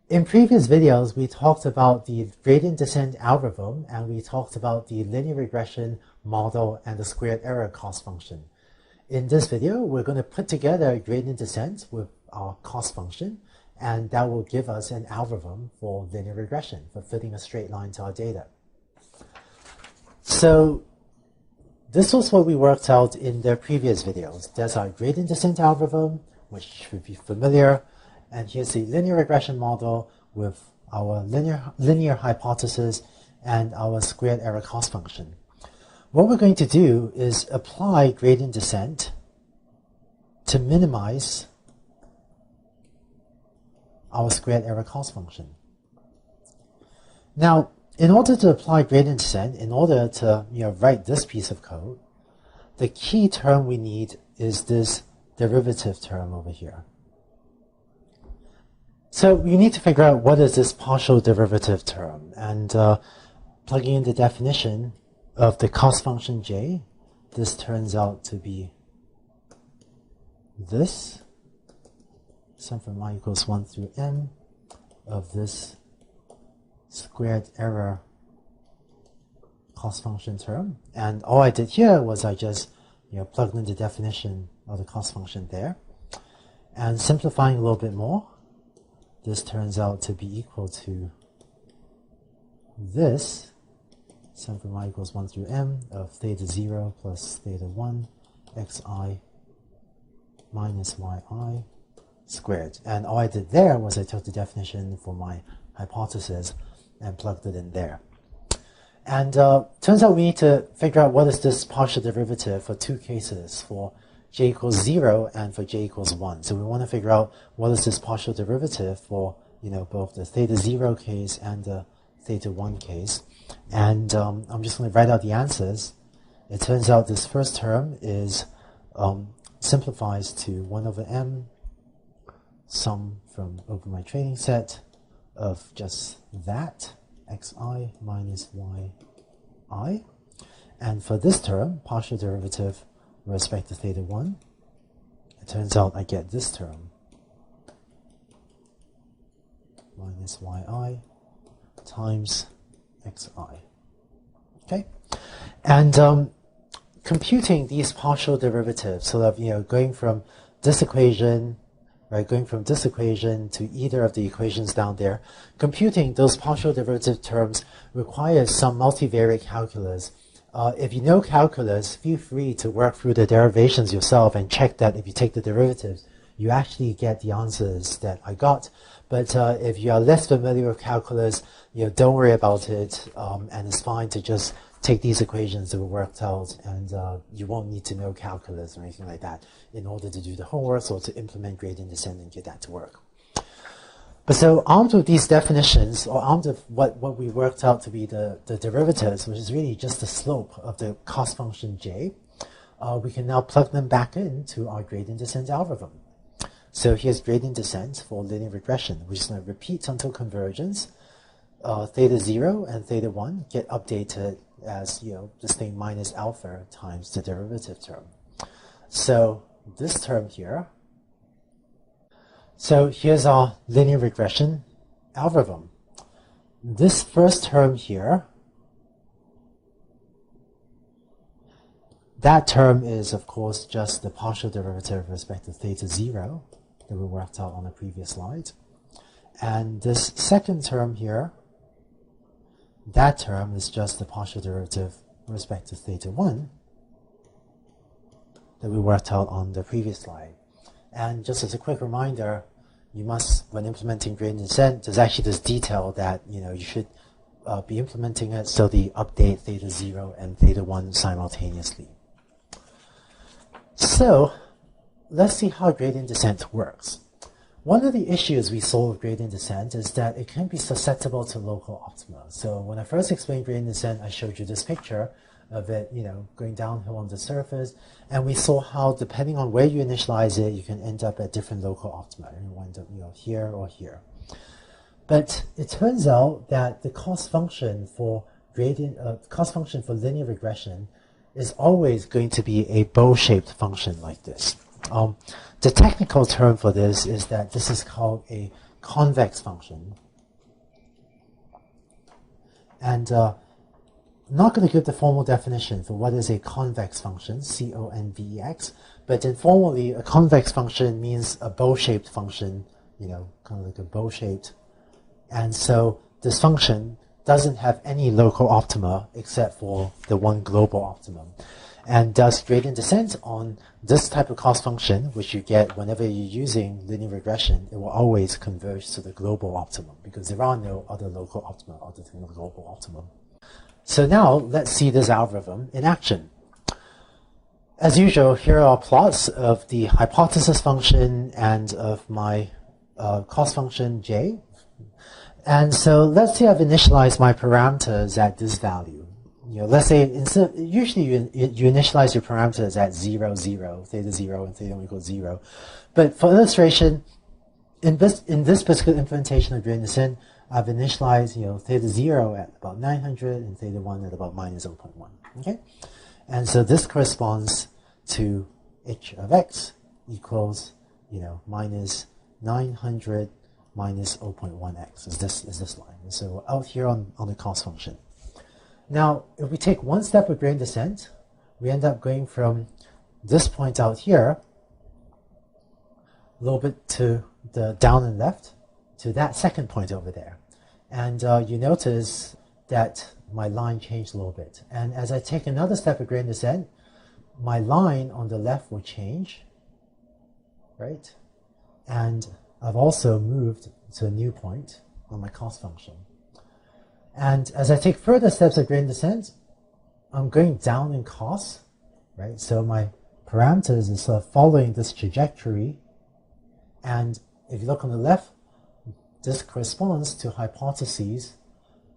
In previous videos, we talked about the gradient descent algorithm, and we talked about the linear regression model and the squared error cost function. In this video, we're going to put together gradient descent with our cost function, and that will give us an algorithm for linear regression, for fitting a straight line to our data. So this was what we worked out in the previous videos. There's our gradient descent algorithm, which should be familiar. And here's the linear regression model with our linear hypothesis and our squared error cost function. What we're going to do is apply gradient descent to minimize our squared error cost function. Now, in order to apply gradient descent, in order to write this piece of code, the key term we need is this derivative term over here. So we need to figure out what is this partial derivative term, and plugging in the definition of the cost function j, this turns out to be this, sum from I equals 1 through m of this squared error cost function term. And all I did here was I just plugged in the definition of the cost function there. And simplifying a little bit more, this turns out to be equal to this, sum from I equals 1 through m of theta 0 plus theta 1 xi minus yi squared. And all I did there was I took the definition for my hypothesis and plugged it in there. And turns out we need to figure out what is this partial derivative for two cases, for j equals 0 and for j equals 1. So we want to figure out what is this partial derivative for both the theta 0 case and the theta 1 case. And I'm just going to write out the answers. It turns out this first term is simplifies to 1 over m sum from over my training set of just that, xi minus yi. And for this term, partial derivative with respect to theta 1, it turns out I get this term, minus yi times xi. Okay? And computing these partial derivatives, sort of going from this equation, right, going from this equation to either of the equations down there, computing those partial derivative terms requires some multivariate calculus. If you know calculus, feel free to work through the derivations yourself and check that if you take the derivatives, you actually get the answers that I got. But if you are less familiar with calculus, don't worry about it, and it's fine to just take these equations that were worked out, and you won't need to know calculus or anything like that in order to do the homework or to implement gradient descent and get that to work. But so armed with these definitions, or armed with what we worked out to be the derivatives, which is really just the slope of the cost function j, we can now plug them back into our gradient descent algorithm. So here's gradient descent for linear regression. We're just going to repeat until convergence. Theta 0 and theta 1 get updated as this thing minus alpha times the derivative term. So this term here. So here's our linear regression algorithm. This first term here, that term is of course just the partial derivative with respect to theta 0 that we worked out on the previous slide. And this second term here, that term is just the partial derivative with respect to theta 1 that we worked out on the previous slide. And just as a quick reminder, you must, when implementing gradient descent, there's actually this detail that you should be implementing it so the update theta 0 and theta 1 simultaneously. So let's see how gradient descent works. One of the issues we saw with gradient descent is that it can be susceptible to local optima. So when I first explained gradient descent, I showed you this picture of it, going downhill on the surface, and we saw how depending on where you initialize it, you can end up at different local optima. You end up, here or here. But it turns out that the cost function for linear regression is always going to be a bow-shaped function like this. The technical term for this is that this is called a convex function. And I'm not going to give the formal definition for what is a convex function, C-O-N-V-E-X, but informally, a convex function means a bow-shaped function, you know, kind of like a bow-shaped. And so this function doesn't have any local optima except for the one global optimum. And thus gradient descent on this type of cost function, which you get whenever you're using linear regression, it will always converge to the global optimum because there are no other local optima other than the global optimum. So now let's see this algorithm in action. As usual, here are plots of the hypothesis function and of my cost function j. And so let's say I've initialized my parameters at this value. You know, let's say usually you initialize your parameters at 0, 0, theta 0, and theta equals 0. But for illustration, in this particular implementation of gradient descent, I've initialized, you know, theta 0 at about 900 and theta 1 at about minus 0.1. Okay, and so this corresponds to h of x equals, you know, minus 900 minus 0.1x is this line. And so we're out here on the cost function. Now, if we take one step of gradient descent, we end up going from this point out here, a little bit to the down and left, to that second point over there. And you notice that my line changed a little bit. And as I take another step of gradient descent, my line on the left will change, right? And I've also moved to a new point on my cost function. And as I take further steps of gradient descent, I'm going down in cost, right? So my parameters is sort of following this trajectory. And if you look on the left, this corresponds to hypotheses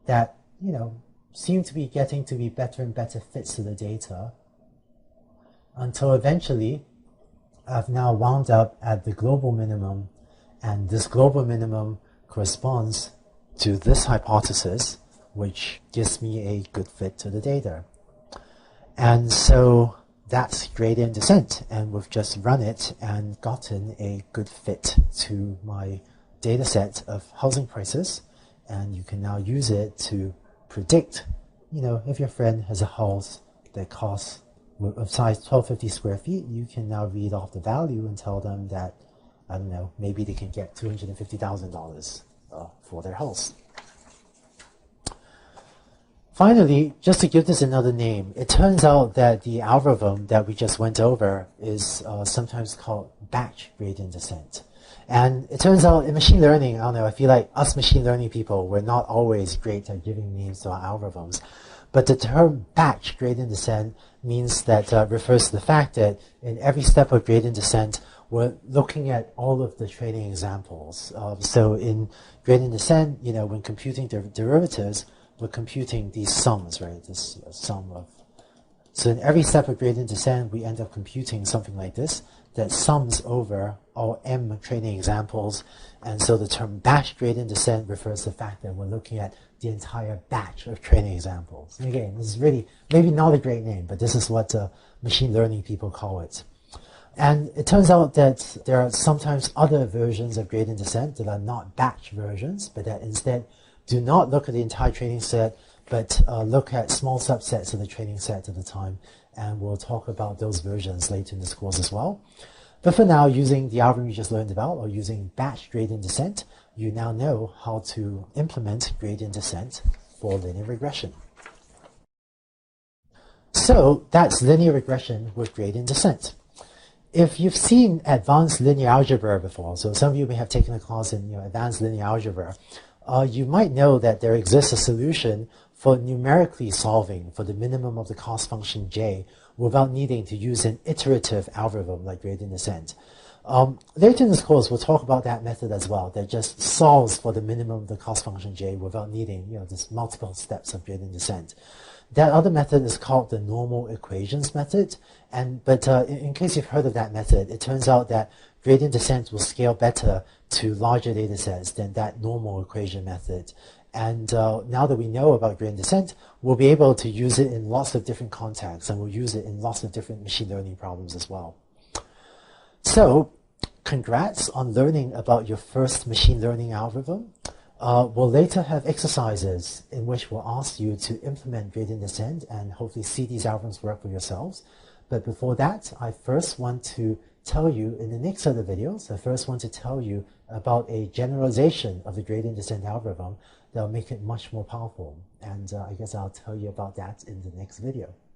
that, you know, seem to be getting to be better and better fits to the data until eventually I've now wound up at the global minimum, and this global minimum corresponds to this hypothesis, which gives me a good fit to the data. And so that's gradient descent, and we've just run it and gotten a good fit to my data set of housing prices, and you can now use it to predict, you know, if your friend has a house that costs of size 1250 square feet, you can now read off the value and tell them that, I don't know, maybe they can get $250,000 for their house. Finally, just to give this another name, it turns out that the algorithm that we just went over is sometimes called batch gradient descent. And it turns out in machine learning, I don't know, I feel like us machine learning people, we're not always great at giving names to our algorithms. But the term batch gradient descent means that refers to the fact that in every step of gradient descent, we're looking at all of the training examples. So in gradient descent, you know, when computing derivatives, we're computing these sums, right? This sum of. So in every step of gradient descent, we end up computing something like this that sums over all m training examples. And so the term batch gradient descent refers to the fact that we're looking at the entire batch of training examples. And again, this is really maybe not a great name, but this is what machine learning people call it. And it turns out that there are sometimes other versions of gradient descent that are not batch versions, but that instead do not look at the entire training set, but look at small subsets of the training set at a time. And we'll talk about those versions later in this course as well. But for now, using the algorithm you just learned about, or using batch gradient descent, you now know how to implement gradient descent for linear regression. So that's linear regression with gradient descent. If you've seen advanced linear algebra before, so some of you may have taken a class in advanced linear algebra, you might know that there exists a solution for numerically solving for the minimum of the cost function j without needing to use an iterative algorithm like gradient descent. Later in this course, we'll talk about that method as well, that just solves for the minimum of the cost function j without needing this multiple steps of gradient descent. That other method is called the normal equations method. But in case you've heard of that method, it turns out that gradient descent will scale better to larger data sets than that normal equation method. And now that we know about gradient descent, we'll be able to use it in lots of different contexts, and we'll use it in lots of different machine learning problems as well. So congrats on learning about your first machine learning algorithm. We'll later have exercises in which we'll ask you to implement gradient descent and hopefully see these algorithms work for yourselves. But before that, I first want to tell you in the next set of videos, I first want to tell you about a generalization of the gradient descent algorithm that will make it much more powerful. And I guess I'll tell you about that in the next video.